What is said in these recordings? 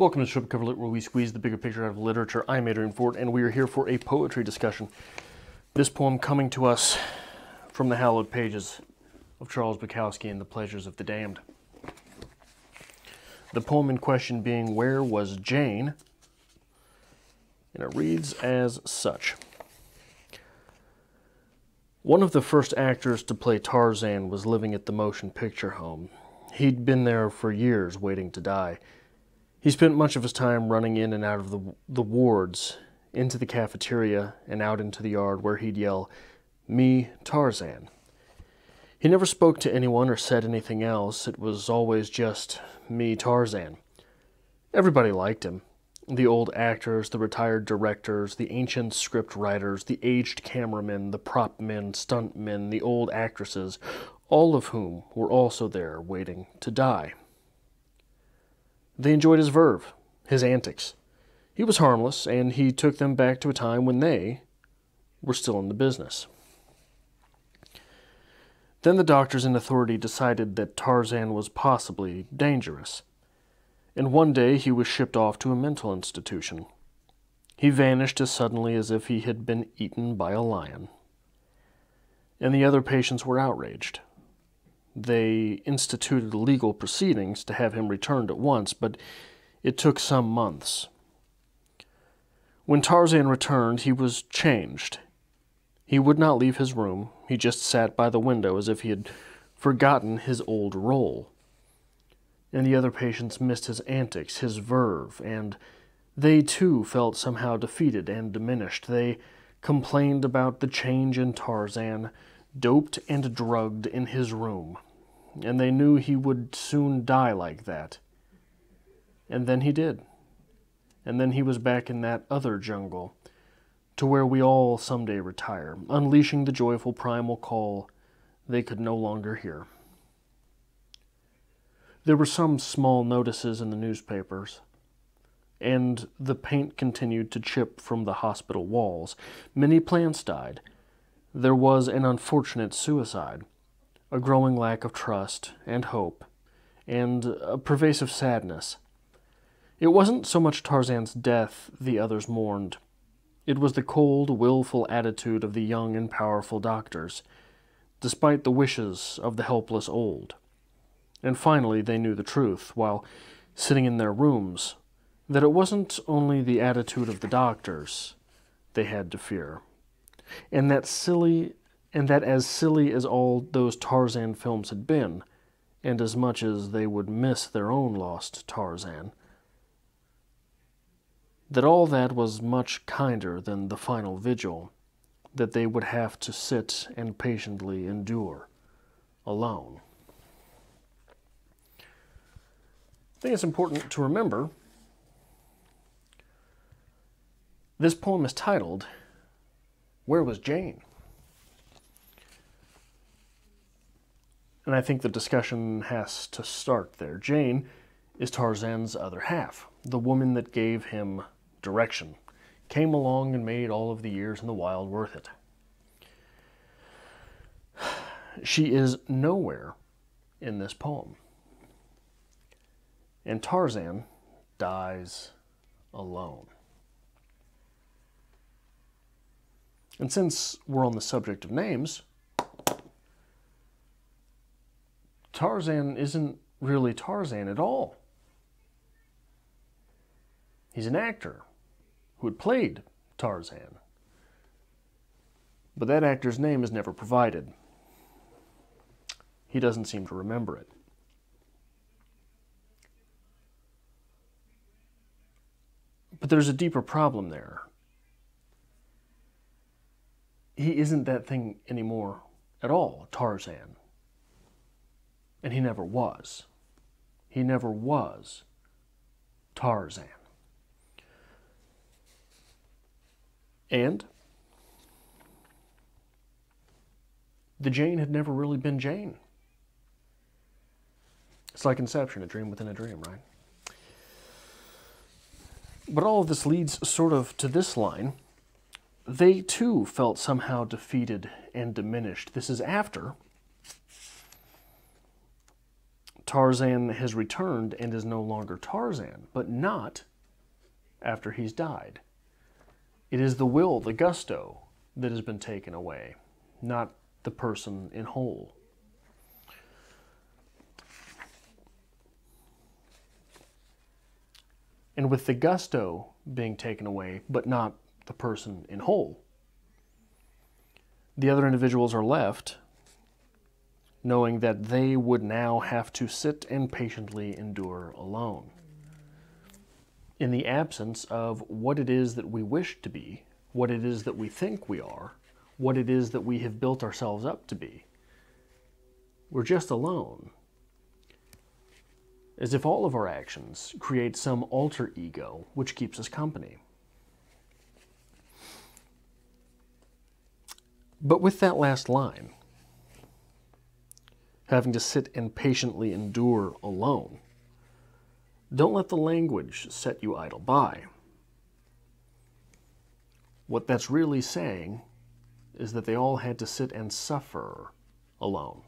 Welcome to Strip Cover Lit, where we squeeze the bigger picture out of literature. I'm Adrian Ford, and we are here for a poetry discussion. This poem coming to us from the hallowed pages of Charles Bukowski and the Pleasures of the Damned. The poem in question being Where Was Jane? And it reads as such. One of the first actors to play Tarzan was living at the motion picture home. He'd been there for years waiting to die. He spent much of his time running in and out of the wards, into the cafeteria, and out into the yard where he'd yell, "Me, Tarzan." He never spoke to anyone or said anything else. It was always just, "Me, Tarzan." Everybody liked him. The old actors, the retired directors, the ancient script writers, the aged cameramen, the prop men, stunt men, the old actresses, all of whom were also there waiting to die. They enjoyed his verve, his antics. He was harmless, and he took them back to a time when they were still in the business. Then the doctors in authority decided that Tarzan was possibly dangerous, and one day he was shipped off to a mental institution. He vanished as suddenly as if he had been eaten by a lion. And the other patients were outraged. They instituted legal proceedings to have him returned at once, but it took some months. When Tarzan returned, he was changed. He would not leave his room. He just sat by the window as if he had forgotten his old role. And the other patients missed his antics, his verve, and they too felt somehow defeated and diminished. They complained about the change in Tarzan, doped and drugged in his room, and they knew he would soon die like that. And then he did. And then he was back in that other jungle, to where we all someday retire, unleashing the joyful primal call they could no longer hear. There were some small notices in the newspapers, and the paint continued to chip from the hospital walls. Many plants died. There was an unfortunate suicide, a growing lack of trust and hope, and a pervasive sadness. It wasn't so much Tarzan's death the others mourned. It was the cold, willful attitude of the young and powerful doctors, despite the wishes of the helpless old. And finally they knew the truth, while sitting in their rooms, that it wasn't only the attitude of the doctors they had to fear. And that as silly as all those Tarzan films had been, and as much as they would miss their own lost Tarzan, that all that was much kinder than the final vigil that they would have to sit and patiently endure alone. I think it's important to remember this poem is titled, Where Was Jane? And I think the discussion has to start there. Jane is Tarzan's other half, the woman that gave him direction, came along and made all of the years in the wild worth it. She is nowhere in this poem. And Tarzan dies alone. And since we're on the subject of names, Tarzan isn't really Tarzan at all. He's an actor who had played Tarzan. But that actor's name is never provided. He doesn't seem to remember it. But there's a deeper problem there. He isn't that thing anymore at all, Tarzan. And he never was. He never was Tarzan. And the Jane had never really been Jane. It's like Inception, a dream within a dream, right? But all of this leads sort of to this line. They too felt somehow defeated and diminished. This is after Tarzan has returned and is no longer Tarzan, but not after he's died. It is the will, the gusto, that has been taken away, not the person in whole. And with the gusto being taken away, but not the person in whole, the other individuals are left knowing that they would now have to sit and patiently endure alone, in the absence of what it is that we wish to be, what it is that we think we are, what it is that we have built ourselves up to be. We're just alone, as if all of our actions create some alter ego which keeps us company. But with that last line, having to sit and patiently endure alone, don't let the language set you idle by. What that's really saying is that they all had to sit and suffer alone.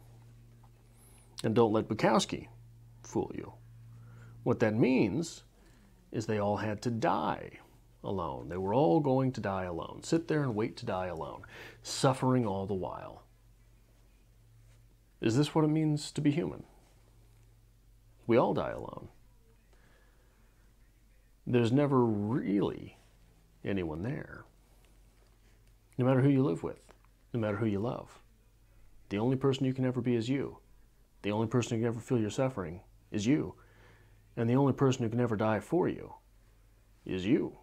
And don't let Bukowski fool you. What that means is they all had to die alone. They were all going to die alone. Sit there and wait to die alone, suffering all the while. Is this what it means to be human? We all die alone. There's never really anyone there. No matter who you live with, no matter who you love. The only person you can ever be is you. The only person who can ever feel your suffering is you. And the only person who can ever die for you is you.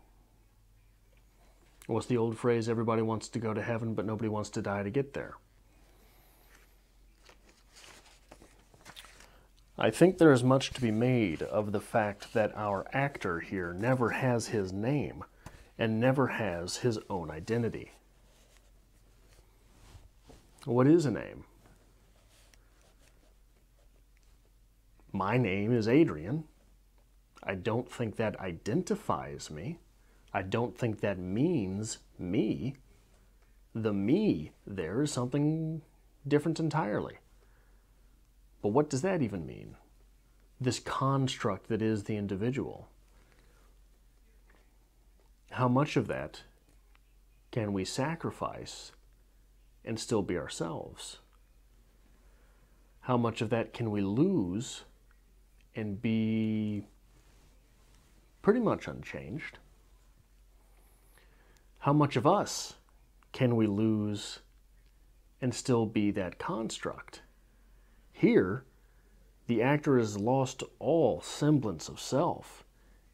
What's the old phrase? Everybody wants to go to heaven, but nobody wants to die to get there. I think there is much to be made of the fact that our actor here never has his name and never has his own identity. What is a name? My name is Adrian. I don't think that identifies me. I don't think that means me. The me there is something different entirely. But what does that even mean? This construct that is the individual. How much of that can we sacrifice and still be ourselves? How much of that can we lose and be pretty much unchanged? How much of us can we lose and still be that construct? Here, the actor has lost all semblance of self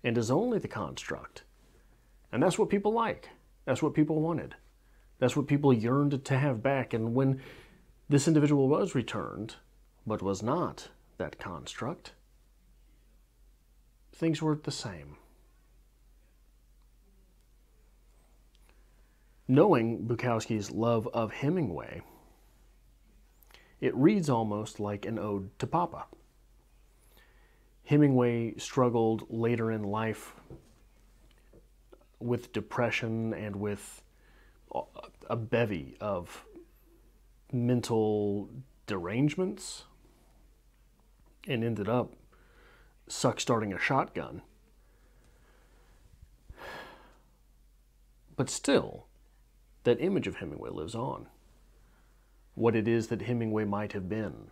and is only the construct. And that's what people like. That's what people wanted. That's what people yearned to have back. And when this individual was returned, but was not that construct, things weren't the same. Knowing Bukowski's love of Hemingway, it reads almost like an ode to Papa. Hemingway struggled later in life with depression and with a bevy of mental derangements and ended up starting a shotgun. But still, that image of Hemingway lives on. What it is that Hemingway might have been.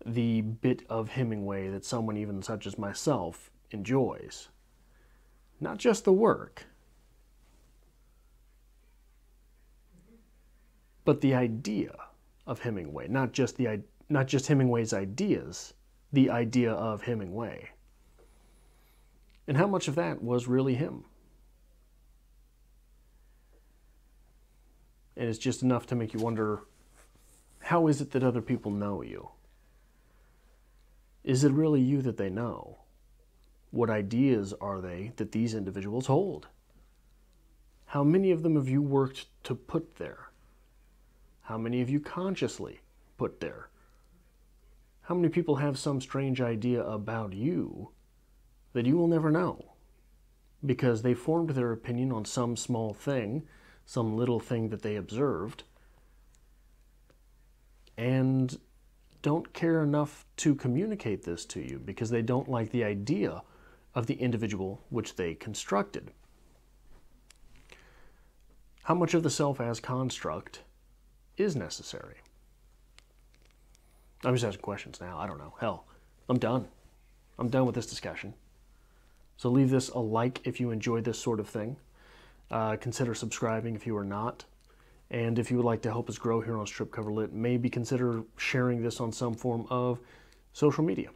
The bit of Hemingway that someone even such as myself enjoys. Not just the work, but the idea of Hemingway. Not just Hemingway's ideas, the idea of Hemingway. And how much of that was really him? And it's just enough to make you wonder, how is it that other people know you? Is it really you that they know? What ideas are they that these individuals hold? How many of them have you worked to put there? How many have you consciously put there? How many people have some strange idea about you that you will never know? Because they formed their opinion on some small thing, some little thing that they observed, and don't care enough to communicate this to you because they don't like the idea of the individual which they constructed. How much of the self as construct is necessary? I'm just asking questions now. I don't know. Hell, I'm done. I'm done with this discussion. So leave this a like if you enjoy this sort of thing. Consider subscribing if you are not. And if you would like to help us grow here on Strip Cover Lit, maybe consider sharing this on some form of social media.